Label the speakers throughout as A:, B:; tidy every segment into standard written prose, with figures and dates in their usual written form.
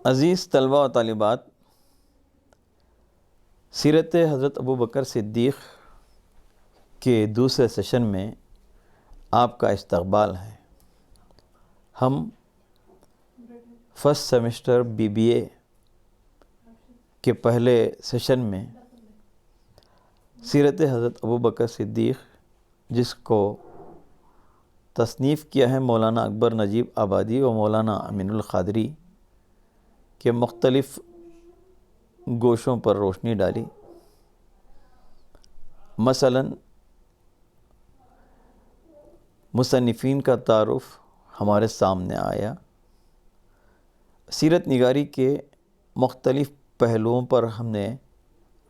A: عزیز طلباء و طالبات، سیرت حضرت ابوبکر صدیق کے دوسرے سیشن میں آپ کا استقبال ہے۔ ہم فرسٹ سیمسٹر BBA کے پہلے سیشن میں سیرت حضرت ابوبکر صدیق، جس کو تصنیف کیا ہے مولانا اکبر نجیب آبادی و مولانا امین القادری، کے مختلف گوشوں پر روشنی ڈالی۔ مثلاً مصنفین کا تعارف ہمارے سامنے آیا، سیرت نگاری کے مختلف پہلوؤں پر ہم نے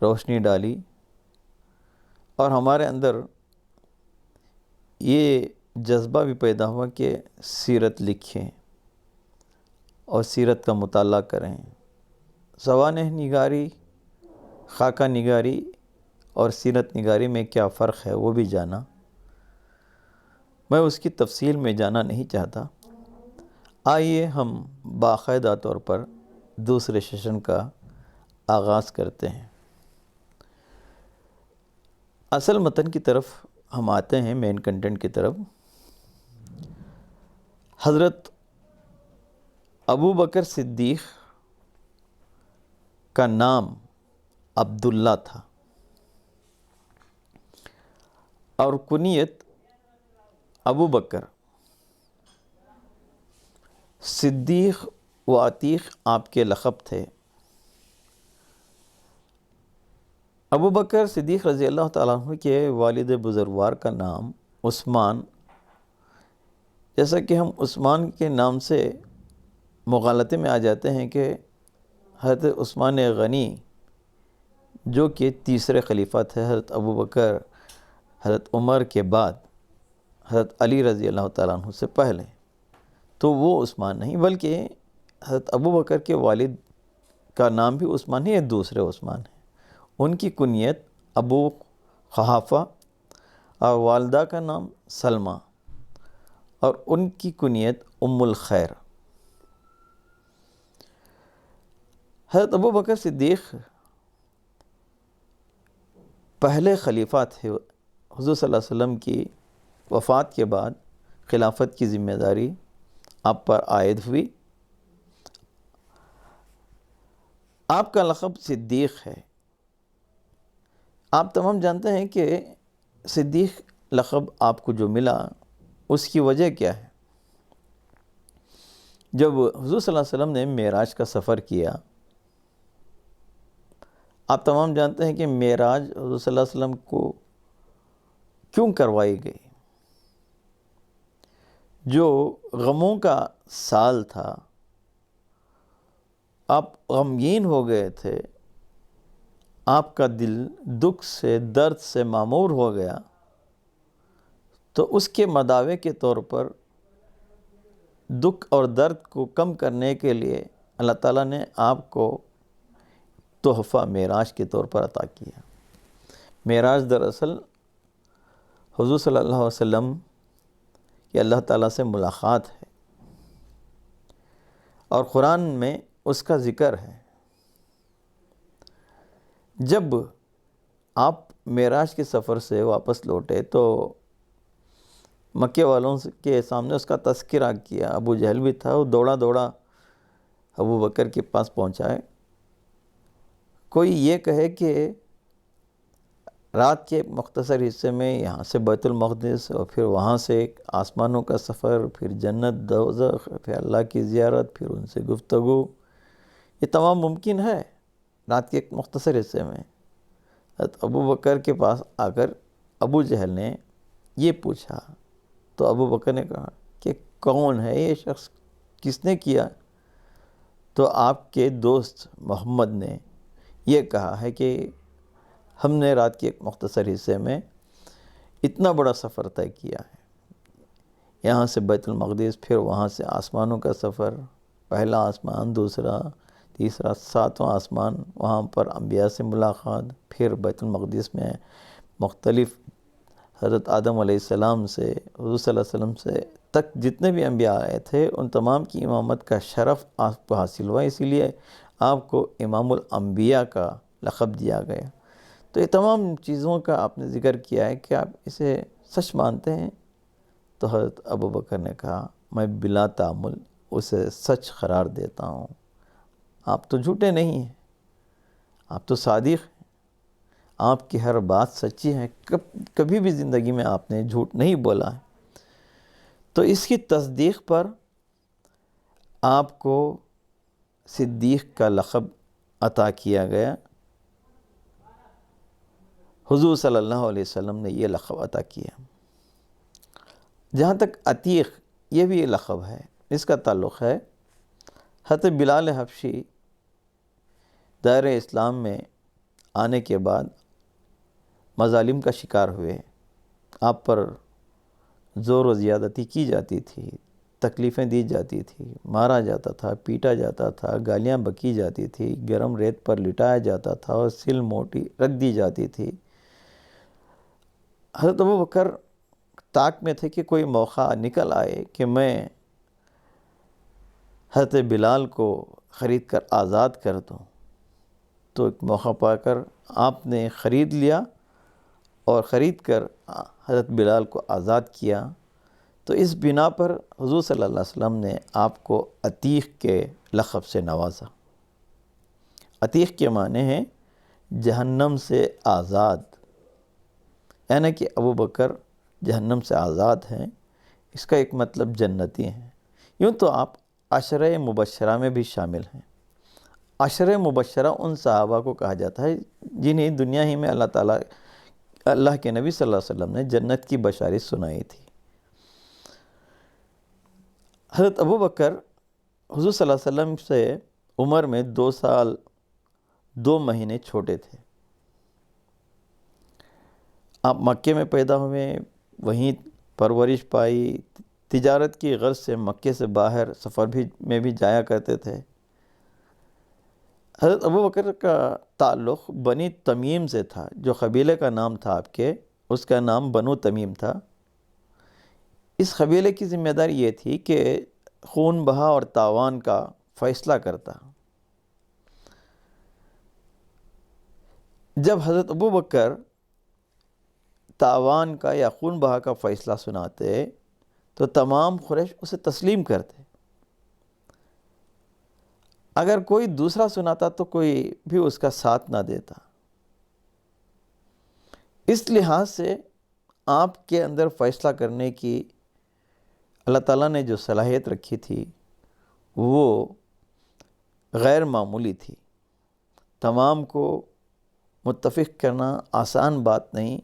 A: روشنی ڈالی، اور ہمارے اندر یہ جذبہ بھی پیدا ہوا کہ سیرت لکھیں اور سیرت کا مطالعہ کریں۔ سوانح نگاری، خاکہ نگاری اور سیرت نگاری میں کیا فرق ہے وہ بھی جانا۔ میں اس کی تفصیل میں جانا نہیں چاہتا۔ آئیے ہم باقاعدہ طور پر دوسرے سیشن کا آغاز کرتے ہیں۔ اصل متن کی طرف ہم آتے ہیں، مین کنٹینٹ کی طرف۔ حضرت ابوبکر صدیق کا نام عبداللہ تھا اور کنیت ابوبکر۔ صدیق و عتیق آپ کے لقب تھے۔ ابوبکر صدیق رضی اللہ تعالیٰ عنہ کے والد بزرگوار کا نام عثمان، جیسا کہ ہم عثمان کے نام سے مغالطے میں آ جاتے ہیں کہ حضرت عثمان غنی، جو کہ تیسرے خلیفہ تھے حضرت ابوبکر، حضرت عمر کے بعد، حضرت علی رضی اللہ تعالیٰ عنہ سے پہلے، تو وہ عثمان نہیں، بلکہ حضرت ابوبکر کے والد کا نام بھی عثمان نہیں، یہ دوسرے عثمان ہیں۔ ان کی کنیت ابو قحافہ اور والدہ کا نام سلمہ، اور ان کی کنیت ام الخیر۔ حضرت ابوبکر صدیق پہلے خلیفہ تھے۔ حضور صلی اللہ علیہ وسلم کی وفات کے بعد خلافت کی ذمہ داری آپ پر عائد ہوئی۔ آپ کا لقب صدیق ہے۔ آپ تمام جانتے ہیں کہ صدیق لقب آپ کو جو ملا اس کی وجہ کیا ہے۔ جب حضور صلی اللہ علیہ وسلم نے معراج کا سفر کیا، آپ تمام جانتے ہیں کہ معراج حضور صلی اللہ علیہ وسلم کو کیوں کروائی گئی۔ جو غموں کا سال تھا، آپ غمگین ہو گئے تھے، آپ کا دل دکھ سے، درد سے معمور ہو گیا، تو اس کے مداوے کے طور پر دکھ اور درد کو کم کرنے کے لیے اللہ تعالیٰ نے آپ کو تحفہ معراج کے طور پر عطا کیا۔ معراج دراصل حضور صلی اللہ علیہ وسلم کی اللہ تعالیٰ سے ملاقات ہے، اور قرآن میں اس کا ذکر ہے۔ جب آپ معراج کے سفر سے واپس لوٹے تو مکے والوں کے سامنے اس کا تذکرہ کیا۔ ابو جہل بھی تھا، وہ دوڑا دوڑا ابوبکر کے پاس پہنچا ہے۔ کوئی یہ کہے کہ رات کے مختصر حصے میں یہاں سے بیت المقدس، اور پھر وہاں سے آسمانوں کا سفر، پھر جنت، دوزخ، پھر اللہ کی زیارت، پھر ان سے گفتگو، یہ تمام ممکن ہے رات کے ایک مختصر حصے میں۔ حضرت ابوبکر کے پاس آ کر ابو جہل نے یہ پوچھا، تو ابوبکر نے کہا کہ کون ہے یہ شخص، کس نے کیا؟ تو آپ کے دوست محمد نے یہ کہا ہے کہ ہم نے رات کے ایک مختصر حصے میں اتنا بڑا سفر طے کیا ہے، یہاں سے بیت المقدس، پھر وہاں سے آسمانوں کا سفر، پہلا آسمان، دوسرا، تیسرا، ساتواں آسمان، وہاں پر انبیاء سے ملاقات، پھر بیت المقدس میں مختلف حضرت آدم علیہ السلام سے، حضور صلی اللہ علیہ وسلم سے تک جتنے بھی انبیاء آئے تھے ان تمام کی امامت کا شرف آپ کو حاصل ہوا، اسی لیے آپ کو امام الانبیاء کا لقب دیا گیا۔ تو یہ تمام چیزوں کا آپ نے ذکر کیا ہے کہ آپ اسے سچ مانتے ہیں؟ تو حضرت ابوبکر نے کہا میں بلا تعمل اسے سچ قرار دیتا ہوں۔ آپ تو جھوٹے نہیں ہیں، آپ تو صادق ہیں، آپ کی ہر بات سچی ہے، کبھی بھی زندگی میں آپ نے جھوٹ نہیں بولا ہے۔ تو اس کی تصدیق پر آپ کو صدیق کا لقب عطا کیا گیا۔ حضور صلی اللہ علیہ وسلم نے یہ لقب عطا کیا۔ جہاں تک عتیق، یہ بھی یہ لقب ہے، اس کا تعلق ہے حضرت بلال حبشی دائرہ اسلام میں آنے کے بعد مظالم کا شکار ہوئے، آپ پر زور و زیادتی کی جاتی تھی، تکلیفیں دی جاتی تھی، مارا جاتا تھا، پیٹا جاتا تھا، گالیاں بکی جاتی تھی، گرم ریت پر لٹایا جاتا تھا اور سل موٹی رکھ دی جاتی تھی۔ حضرت ابوبکر طاق میں تھے کہ کوئی موقع نکل آئے کہ میں حضرت بلال کو خرید کر آزاد کر دوں۔ تو ایک موقع پا کر آپ نے خرید لیا اور خرید کر حضرت بلال کو آزاد کیا۔ تو اس بنا پر حضور صلی اللہ علیہ وسلم نے آپ کو عتیق کے لقب سے نوازا۔ عتیق کے معنی ہیں جہنم سے آزاد، یعنی کہ ابوبکر جہنم سے آزاد ہیں، اس کا ایک مطلب جنتی ہیں۔ یوں تو آپ عشرہ مبشرہ میں بھی شامل ہیں۔ عشرہ مبشرہ ان صحابہ کو کہا جاتا ہے جنہیں دنیا ہی میں اللہ کے نبی صلی اللہ علیہ وسلم نے جنت کی بشارت سنائی تھی۔ حضرت ابوبکر حضور صلی اللہ علیہ وسلم سے عمر میں 2 سال 2 مہینے چھوٹے تھے۔ آپ مکے میں پیدا ہوئے، وہیں پرورش پائی، تجارت کی غرض سے مکے سے باہر سفر میں بھی جایا کرتے تھے۔ حضرت ابوبکر کا تعلق بنی تمیم سے تھا، جو قبیلے کا نام تھا آپ کے، اس کا نام بنو تمیم تھا۔ اس قبیلے کی ذمہ داری یہ تھی کہ خون بہا اور تاوان کا فیصلہ کرتا۔ جب حضرت ابوبکر تاوان کا یا خون بہا کا فیصلہ سناتے تو تمام قریش اسے تسلیم کرتے۔ اگر کوئی دوسرا سناتا تو کوئی بھی اس کا ساتھ نہ دیتا۔ اس لحاظ سے آپ کے اندر فیصلہ کرنے کی اللہ تعالیٰ نے جو صلاحیت رکھی تھی وہ غیر معمولی تھی۔ تمام کو متفق کرنا آسان بات نہیں،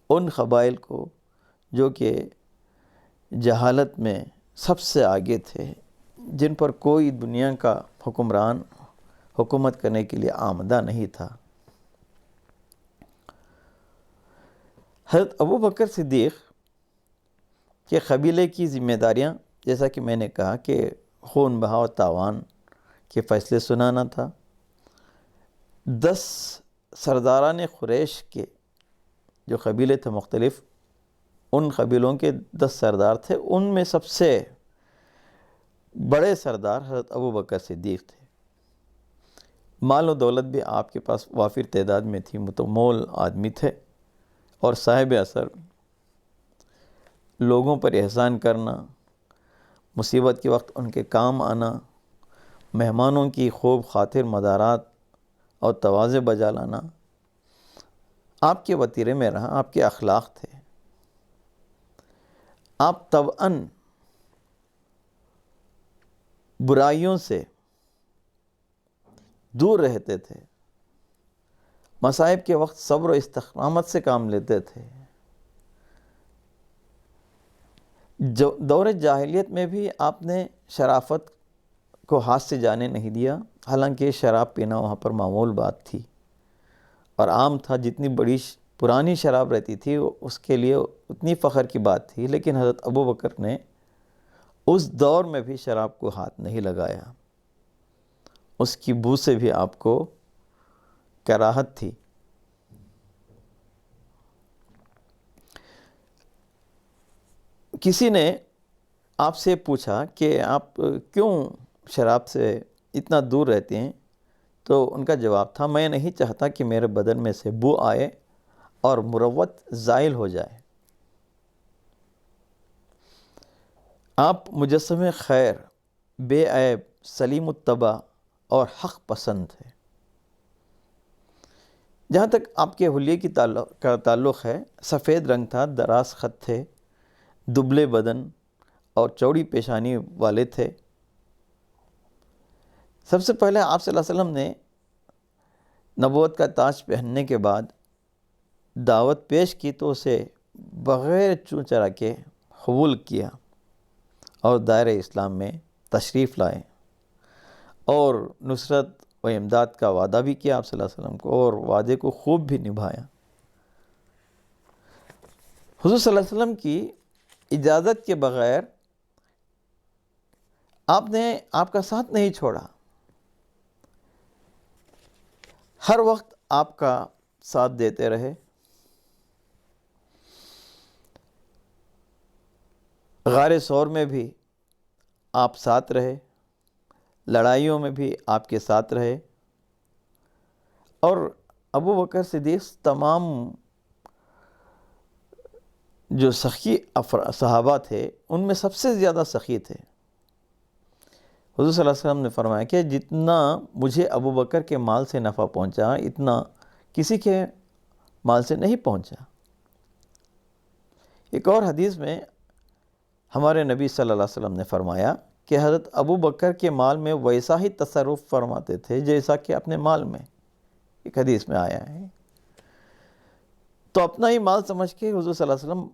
A: ان قبائل کو جو کہ جہالت میں سب سے آگے تھے، جن پر کوئی دنیا کا حکمران حکومت کرنے کے لیے آمادہ نہیں تھا۔ حضرت ابوبکر صدیق کے قبیلے کی ذمہ داریاں، جیسا کہ میں نے کہا کہ خون بہا و تاوان کے فیصلے سنانا تھا۔ 10 سرداران قریش کے جو قبیلے تھے مختلف، ان قبیلوں کے 10 سردار تھے، ان میں سب سے بڑے سردار حضرت ابوبکر صدیق تھے۔ مال و دولت بھی آپ کے پاس وافر تعداد میں تھی، متمول آدمی تھے، اور صاحب اثر، لوگوں پر احسان کرنا، مصیبت کے وقت ان کے کام آنا، مہمانوں کی خوب خاطر مدارات اور تواضع بجا لانا آپ کے وتیرے میں رہا، آپ کے اخلاق تھے۔ آپ طبعاً برائیوں سے دور رہتے تھے، مصائب کے وقت صبر و استقامت سے کام لیتے تھے۔ دور جاہلیت میں بھی آپ نے شرافت کو ہاتھ سے جانے نہیں دیا، حالانکہ شراب پینا وہاں پر معمول بات تھی اور عام تھا۔ جتنی بڑی پرانی شراب رہتی تھی اس کے لیے اتنی فخر کی بات تھی، لیکن حضرت ابوبکر نے اس دور میں بھی شراب کو ہاتھ نہیں لگایا، اس کی بو سے بھی آپ کو کراہت تھی۔ کسی نے آپ سے پوچھا کہ آپ کیوں شراب سے اتنا دور رہتے ہیں، تو ان کا جواب تھا، میں نہیں چاہتا کہ میرے بدن میں سے بو آئے اور مروت زائل ہو جائے۔ آپ مجسم خیر، بے عیب، سلیم الطبع اور حق پسند ہے۔ جہاں تک آپ کے حلیے کا تعلق ہے، سفید رنگ تھا، دراز خط تھے، دبلے بدن اور چوڑی پیشانی والے تھے۔ سب سے پہلے آپ صلی اللہ علیہ وسلم نے نبوت کا تاج پہننے کے بعد دعوت پیش کی تو اسے بغیر چون چرا کے قبول کیا اور دائرہ اسلام میں تشریف لائے، اور نصرت و امداد کا وعدہ بھی کیا آپ صلی اللہ علیہ وسلم کو، اور وعدے کو خوب بھی نبھایا۔ حضور صلی اللہ علیہ وسلم کی اجازت کے بغیر آپ نے آپ کا ساتھ نہیں چھوڑا، ہر وقت آپ کا ساتھ دیتے رہے۔ غار ثور میں بھی آپ ساتھ رہے، لڑائیوں میں بھی آپ کے ساتھ رہے، اور ابو بکر صدیق تمام جو سخی صحابہ تھے ان میں سب سے زیادہ سخی تھے۔ حضور صلی اللہ علیہ وسلم نے فرمایا کہ جتنا مجھے ابو بکر کے مال سے نفع پہنچا، اتنا کسی کے مال سے نہیں پہنچا۔ ایک اور حدیث میں ہمارے نبی صلی اللہ علیہ وسلم نے فرمایا کہ حضرت ابو بکر کے مال میں ویسا ہی تصرف فرماتے تھے جیسا کہ اپنے مال میں، ایک حدیث میں آیا ہے۔ تو اپنا ہی مال سمجھ کے حضور صلی اللہ علیہ وسلم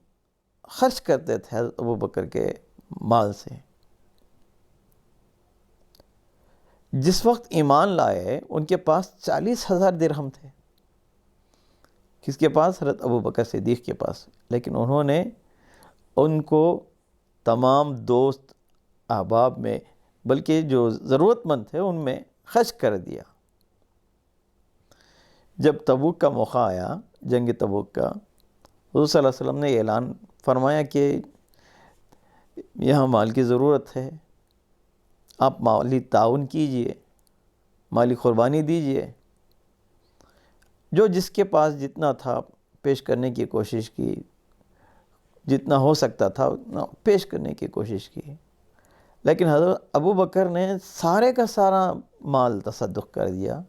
A: خرچ کرتے تھے حضرت ابو بکر کے مال سے۔ جس وقت ایمان لائے ان کے پاس 40,000 درہم تھے، کس کے پاس؟ حضرت ابو بکر صدیق کے پاس، لیکن انہوں نے ان کو تمام دوست احباب میں، بلکہ جو ضرورت مند تھے ان میں خرچ کر دیا۔ جب تبوک کا موقع آیا، جنگ تبوک کا، حضور صلی اللہ علیہ وسلم نے اعلان فرمایا کہ یہاں مال کی ضرورت ہے، آپ مالی تعاون کیجئے، مالی قربانی دیجئے۔ جو جس کے پاس جتنا تھا پیش کرنے کی کوشش کی، جتنا ہو سکتا تھا اتنا پیش کرنے کی کوشش کی، لیکن حضرت ابو بکر نے سارے کا سارا مال تصدق کر دیا۔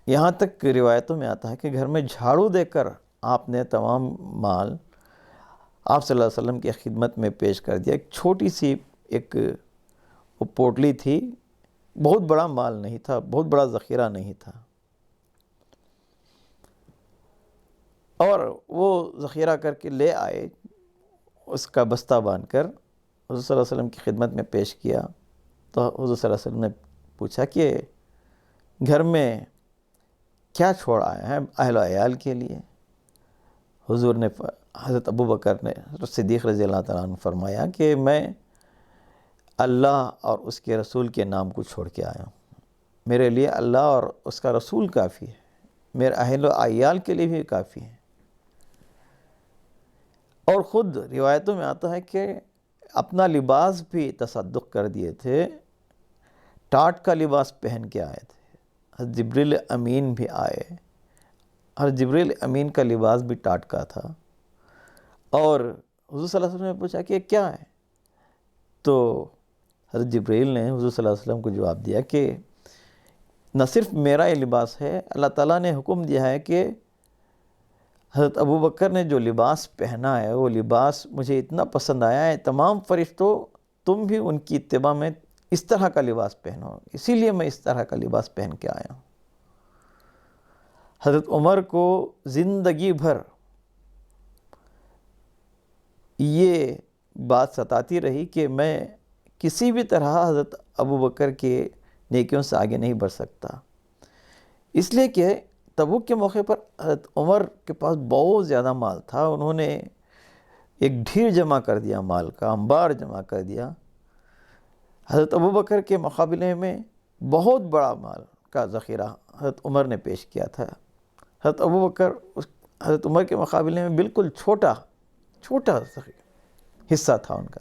A: یہاں تک روایتوں میں آتا ہے کہ گھر میں جھاڑو دے کر آپ نے تمام مال آپ صلی اللہ علیہ وسلم کی خدمت میں پیش کر دیا۔ ایک چھوٹی سی ایک پوٹلی تھی، بہت بڑا مال نہیں تھا، بہت بڑا ذخیرہ نہیں تھا، اور وہ ذخیرہ کر کے لے آئے، اس کا بستہ باندھ کر حضور صلی اللہ علیہ وسلم کی خدمت میں پیش کیا۔ تو حضور صلی اللہ علیہ وسلم نے پوچھا کہ گھر میں کیا چھوڑ آئے ہیں اہل و عیال کے لیے؟ حضور نے، حضرت ابو بکر نے، صدیق رضی اللہ تعالیٰ عنہ فرمایا کہ میں اللہ اور اس کے رسول کے نام کو چھوڑ کے آیا ہوں، میرے لیے اللہ اور اس کا رسول کافی ہے، میرے اہل و عیال کے لیے بھی کافی ہے۔ اور خود روایتوں میں آتا ہے کہ اپنا لباس بھی تصدق کر دیے تھے، ٹاٹ کا لباس پہن کے آئے تھے۔ حضرت جبریل امین بھی آئے، حضرت جبریل امین کا لباس بھی ٹاٹ کا تھا، اور حضور صلی اللہ علیہ وسلم نے پوچھا کہ کیا ہے؟ تو حضرت جبریل نے حضور صلی اللہ علیہ وسلم کو جواب دیا کہ نہ صرف میرا یہ لباس ہے، اللہ تعالیٰ نے حکم دیا ہے کہ حضرت ابو بکر نے جو لباس پہنا ہے وہ لباس مجھے اتنا پسند آیا ہے، تمام فرشتوں تم بھی ان کی اتباع میں اس طرح کا لباس پہنو، اسی لیے میں اس طرح کا لباس پہن کے آیا ہوں۔ حضرت عمر کو زندگی بھر یہ بات ستاتی رہی کہ میں کسی بھی طرح حضرت ابو بکر کے نیکیوں سے آگے نہیں بڑھ سکتا، اس لیے کہ تبوک کے موقع پر حضرت عمر کے پاس بہت زیادہ مال تھا، انہوں نے ایک ڈھیر جمع کر دیا، مال کا انبار جمع کر دیا۔ حضرت ابو بکر کے مقابلے میں بہت بڑا مال کا ذخیرہ حضرت عمر نے پیش کیا تھا، حضرت ابو بکر حضرت عمر کے مقابلے میں بالکل چھوٹا ذخیرہ۔ حصہ تھا ان کا،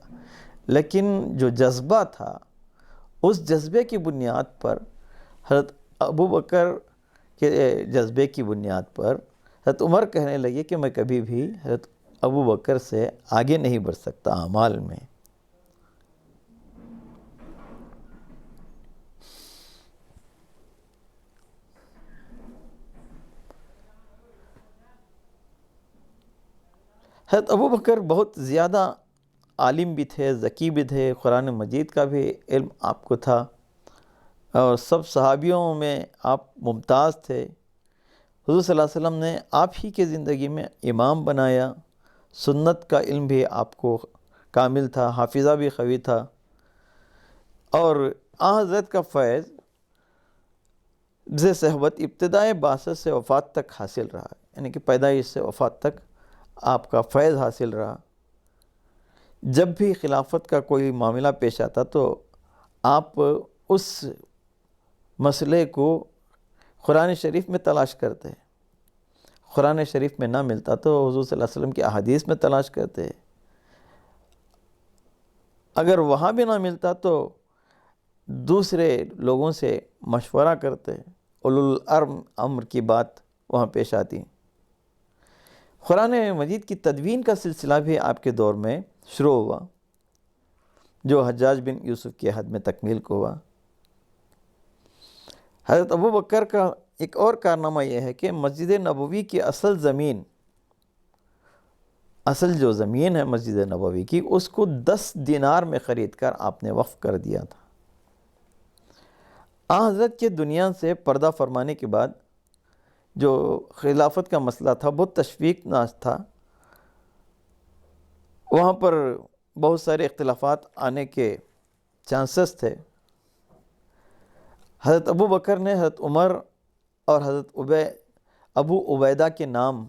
A: لیکن جو جذبہ تھا اس جذبے کی بنیاد پر حضرت ابو بکر کے جذبے کی بنیاد پر حضرت عمر کہنے لگے کہ میں کبھی بھی حضرت ابو بکر سے آگے نہیں بڑھ سکتا اعمال میں۔ حضرت ابو بکر بہت زیادہ عالم بھی تھے، ذکی بھی تھے، قرآن مجید کا بھی علم آپ کو تھا، اور سب صحابیوں میں آپ ممتاز تھے۔ حضور صلی اللہ علیہ وسلم نے آپ ہی کے زندگی میں امام بنایا، سنت کا علم بھی آپ کو کامل تھا، حافظہ بھی قوی تھا، اور آن حضرت کا فیض صحبت ابتدائے بعثت سے وفات تک حاصل رہا، یعنی کہ پیدائش سے وفات تک آپ کا فیض حاصل رہا۔ جب بھی خلافت کا کوئی معاملہ پیش آتا تو آپ اس مسئلے کو قرآن شریف میں تلاش کرتے، قرآن شریف میں نہ ملتا تو حضور صلی اللہ علیہ وسلم کی احادیث میں تلاش کرتے، اگر وہاں بھی نہ ملتا تو دوسرے لوگوں سے مشورہ کرتے، اولو الامر کی بات وہاں پیش آتی۔ قرآن مجید کی تدوین کا سلسلہ بھی آپ کے دور میں شروع ہوا، جو حجاج بن یوسف کی حد میں تکمیل کو ہوا۔ حضرت ابو بکر کا ایک اور کارنامہ یہ ہے کہ مسجد نبوی کی اصل جو زمین ہے مسجد نبوی کی، اس کو 10 دینار میں خرید کر آپ نے وقف کر دیا تھا۔ حضرت کے دنیا سے پردہ فرمانے کے بعد جو خلافت کا مسئلہ تھا بہت تشویشناک تھا، وہاں پر بہت سارے اختلافات آنے کے چانسز تھے۔ حضرت ابو بکر نے حضرت عمر اور حضرت ابو عبیدہ کے نام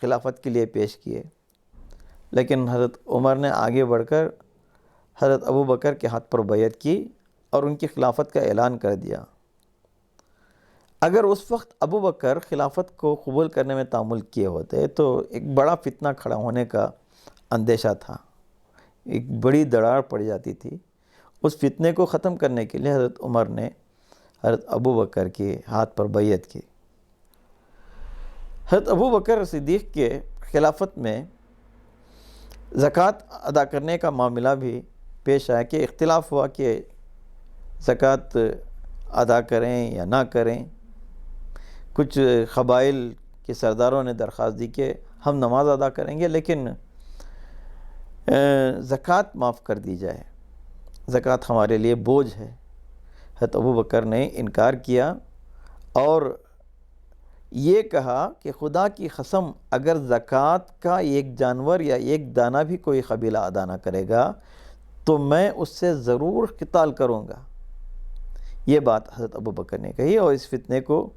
A: خلافت کے لیے پیش کیے، لیکن حضرت عمر نے آگے بڑھ کر حضرت ابو بکر کے ہاتھ پر بیعت کی اور ان کی خلافت کا اعلان کر دیا۔ اگر اس وقت ابو بکر خلافت کو قبول کرنے میں تعامل کیے ہوتے تو ایک بڑا فتنہ کھڑا ہونے کا اندیشہ تھا، ایک بڑی دراڑ پڑ جاتی تھی۔ اس فتنے کو ختم کرنے کے لیے حضرت عمر نے حضرت ابو بکر کے ہاتھ پر بیعت کی۔ حضرت ابو بکر صدیق کے خلافت میں زکوٰۃ ادا کرنے کا معاملہ بھی پیش آیا کہ اختلاف ہوا کہ زکوٰۃ ادا کریں یا نہ کریں۔ کچھ قبائل کے سرداروں نے درخواست دی کہ ہم نماز ادا کریں گے لیکن زکوٰۃ معاف کر دی جائے، زکوٰۃ ہمارے لیے بوجھ ہے۔ حضرت ابو بکر نے انکار کیا اور یہ کہا کہ خدا کی قسم اگر زکوٰۃ کا ایک جانور یا ایک دانہ بھی کوئی قبیلہ ادا نہ کرے گا تو میں اس سے ضرور قتال کروں گا۔ یہ بات حضرت ابو بکر نے کہی اور اس فتنے کو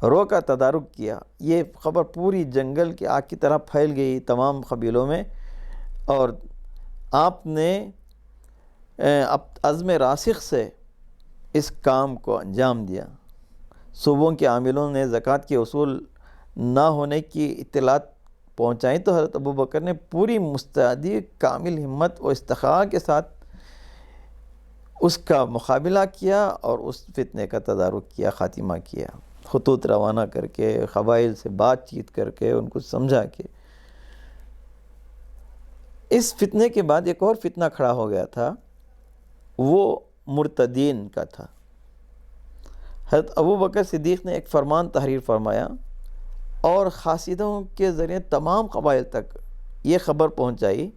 A: روکا، تدارک کیا۔ یہ خبر پوری جنگل کی آگ کی طرح پھیل گئی تمام قبیلوں میں، اور آپ نے عزم راسخ سے اس کام کو انجام دیا۔ صوبوں کے عاملوں نے زکوٰۃ کے اصول نہ ہونے کی اطلاعات پہنچائیں تو حضرت ابو بکر نے پوری مستعدی، کامل ہمت و استقامت کے ساتھ اس کا مقابلہ کیا اور اس فتنے کا تدارک کیا، خاتمہ کیا، خطوط روانہ کر کے، قبائل سے بات چیت کر کے، ان کو سمجھا کہ اس فتنے کے بعد ایک اور فتنہ کھڑا ہو گیا تھا، وہ مرتدین کا تھا۔ حضرت ابو بکر صدیق نے ایک فرمان تحریر فرمایا اور قاصدوں کے ذریعے تمام قبائل تک یہ خبر پہنچائی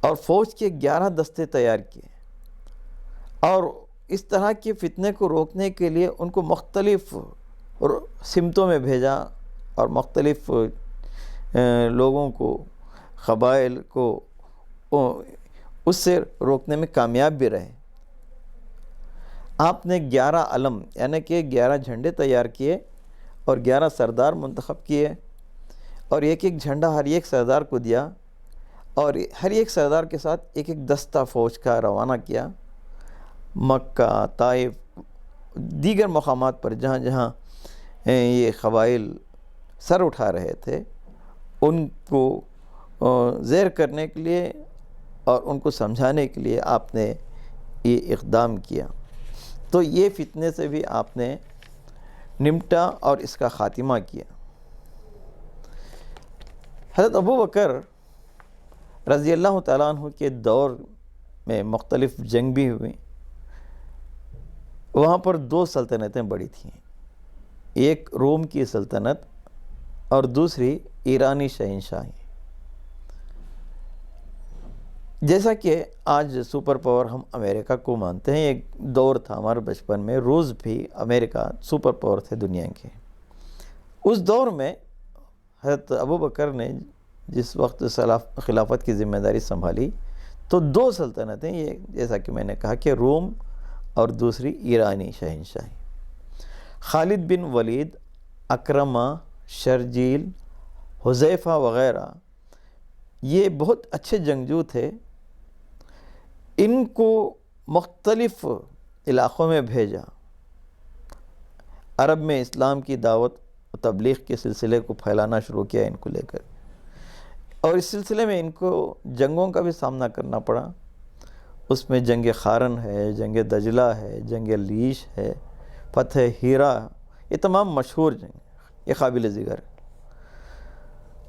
A: اور فوج کے 11 دستے تیار کیے اور اس طرح کے فتنے کو روکنے کے لیے ان کو مختلف سمتوں میں بھیجا اور مختلف لوگوں کو، قبائل کو اس سے روکنے میں کامیاب بھی رہے۔ آپ نے 11 علم یعنی کہ 11 جھنڈے تیار کیے اور 11 سردار منتخب کیے اور ایک ایک جھنڈا ہر ایک سردار کو دیا اور ہر ایک سردار کے ساتھ ایک ایک دستہ فوج کا روانہ کیا۔ مکہ، طائف، دیگر مقامات پر جہاں جہاں یہ قبائل سر اٹھا رہے تھے ان کو زیر کرنے کے لیے اور ان کو سمجھانے کے لیے آپ نے یہ اقدام کیا، تو یہ فتنے سے بھی آپ نے نمٹا اور اس کا خاتمہ کیا۔ حضرت ابو بکر رضی اللہ تعالیٰ عنہ کے دور میں مختلف جنگ بھی ہوئی، وہاں پر 2 سلطنتیں بڑی تھیں، ایک روم کی سلطنت اور دوسری ایرانی شہنشاہی۔ جیسا کہ آج سپر پاور ہم امریکہ کو مانتے ہیں، ایک دور تھا ہمارے بچپن میں روس بھی امریکہ سپر پاور تھے دنیا کے۔ اس دور میں حضرت ابو بکر نے جس وقت خلافت کی ذمہ داری سنبھالی تو 2 سلطنتیں، یہ جیسا کہ میں نے کہا کہ روم اور دوسری ایرانی شہنشاہی۔ خالد بن ولید، اکرمہ، شرجیل، حذیفہ وغیرہ یہ بہت اچھے جنگجو تھے، ان کو مختلف علاقوں میں بھیجا، عرب میں اسلام کی دعوت و تبلیغ کے سلسلے کو پھیلانا شروع کیا ان کو لے کر، اور اس سلسلے میں ان کو جنگوں کا بھی سامنا کرنا پڑا۔ اس میں جنگ خارن ہے، جنگ دجلہ ہے، جنگ لیش ہے، فتح ہیرا، یہ تمام مشہور جنگ، یہ قابل ذکر۔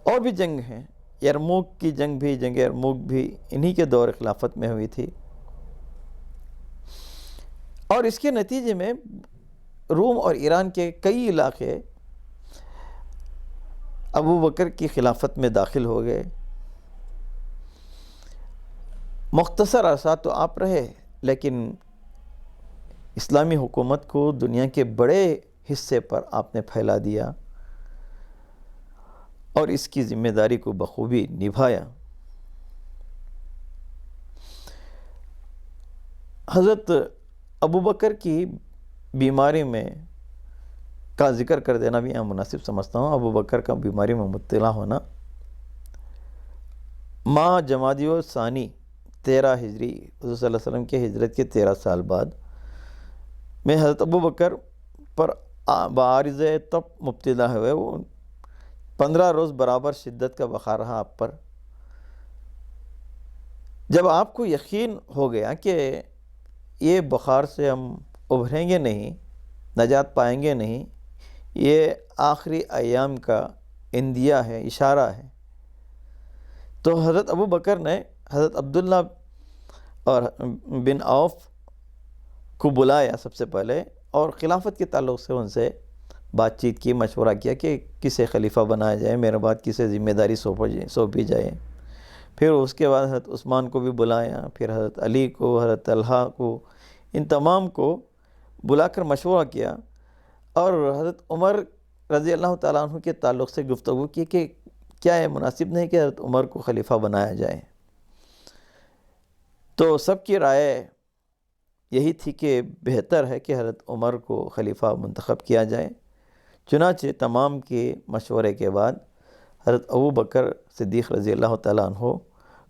A: اور بھی جنگ ہیں، یرموک کی جنگ بھی، جنگ یرموک بھی انہی کے دور خلافت میں ہوئی تھی، اور اس کے نتیجے میں روم اور ایران کے کئی علاقے ابو بکر کی خلافت میں داخل ہو گئے۔ مختصر عرصہ تو آپ رہے، لیکن اسلامی حکومت کو دنیا کے بڑے حصے پر آپ نے پھیلا دیا اور اس کی ذمہ داری کو بخوبی نبھایا۔ حضرت ابو بکر کی بیماری میں کا ذکر کر دینا بھی میں مناسب سمجھتا ہوں۔ ابو بکر کا بیماری میں مبتلا ہونا ماہ جمادی الثانی 13 ہجری، حضور صلی اللہ علیہ وسلم کے ہجرت کے 13 سال بعد میں حضرت ابو بکر پر بعارض تب مبتلا ہوئے۔ وہ 15 روز برابر شدت کا بخار رہا آپ پر۔ جب آپ کو یقین ہو گیا کہ یہ بخار سے ہم ابھریں گے نہیں، نجات پائیں گے نہیں، یہ آخری ایام کا اندیہ ہے، اشارہ ہے، تو حضرت ابو بکر نے حضرت عبداللہ اور بن عوف کو بلایا سب سے پہلے، اور خلافت کے تعلق سے ان سے بات چیت کی، مشورہ کیا کہ کسے خلیفہ بنایا جائے، میرے بعد کسے ذمہ داری سونپی جائے۔ پھر اس کے بعد حضرت عثمان کو بھی بلایا، پھر حضرت علی کو، حضرت طلحہ کو، ان تمام کو بلا کر مشورہ کیا، اور حضرت عمر رضی اللہ تعالیٰ عنہ کے تعلق سے گفتگو کی کہ کیا یہ مناسب نہیں کہ حضرت عمر کو خلیفہ بنایا جائے۔ تو سب کی رائے یہی تھی کہ بہتر ہے کہ حضرت عمر کو خلیفہ منتخب کیا جائے۔ چنانچہ تمام کے مشورے کے بعد حضرت ابو بکر صدیق رضی اللہ تعالیٰ عنہ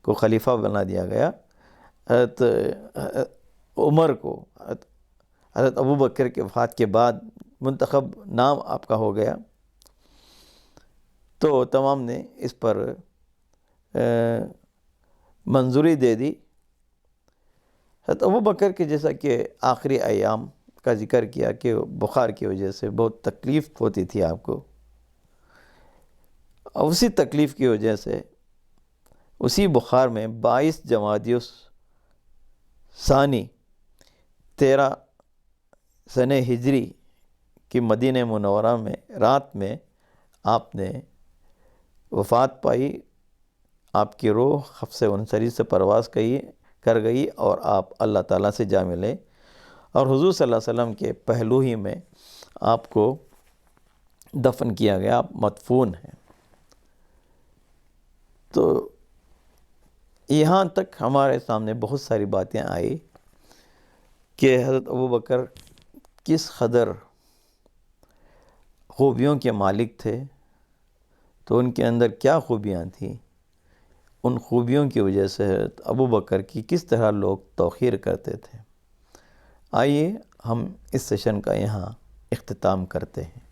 A: کو خلیفہ بنا دیا گیا۔ حضرت عمر کو حضرت ابو بکر کے وفات کے بعد منتخب نام آپ کا ہو گیا، تو تمام نے اس پر منظوری دے دی۔ حضرت ابو بکر کے جیسا کہ آخری ایام کا ذکر کیا کہ بخار کی وجہ سے بہت تکلیف ہوتی تھی آپ کو، اسی تکلیف کی وجہ سے اسی بخار میں 22 جمادی ثانی 13 سنہ ہجری کی مدینہ منورہ میں رات میں آپ نے وفات پائی۔ آپ کی روح قفس عنصری سے پرواز کر گئی اور آپ اللہ تعالیٰ سے جا ملے، اور حضور صلی اللہ علیہ وسلم کے پہلو ہی میں آپ کو دفن کیا گیا، آپ مدفون ہیں۔ تو یہاں تک ہمارے سامنے بہت ساری باتیں آئی کہ حضرت ابو بکر کس قدر خوبیوں کے مالک تھے، تو ان کے اندر کیا خوبیاں تھیں، ان خوبیوں کی وجہ سے حضرت ابو بکر کی کس طرح لوگ توقیر کرتے تھے۔ آئیے ہم اس سیشن کا یہاں اختتام کرتے ہیں۔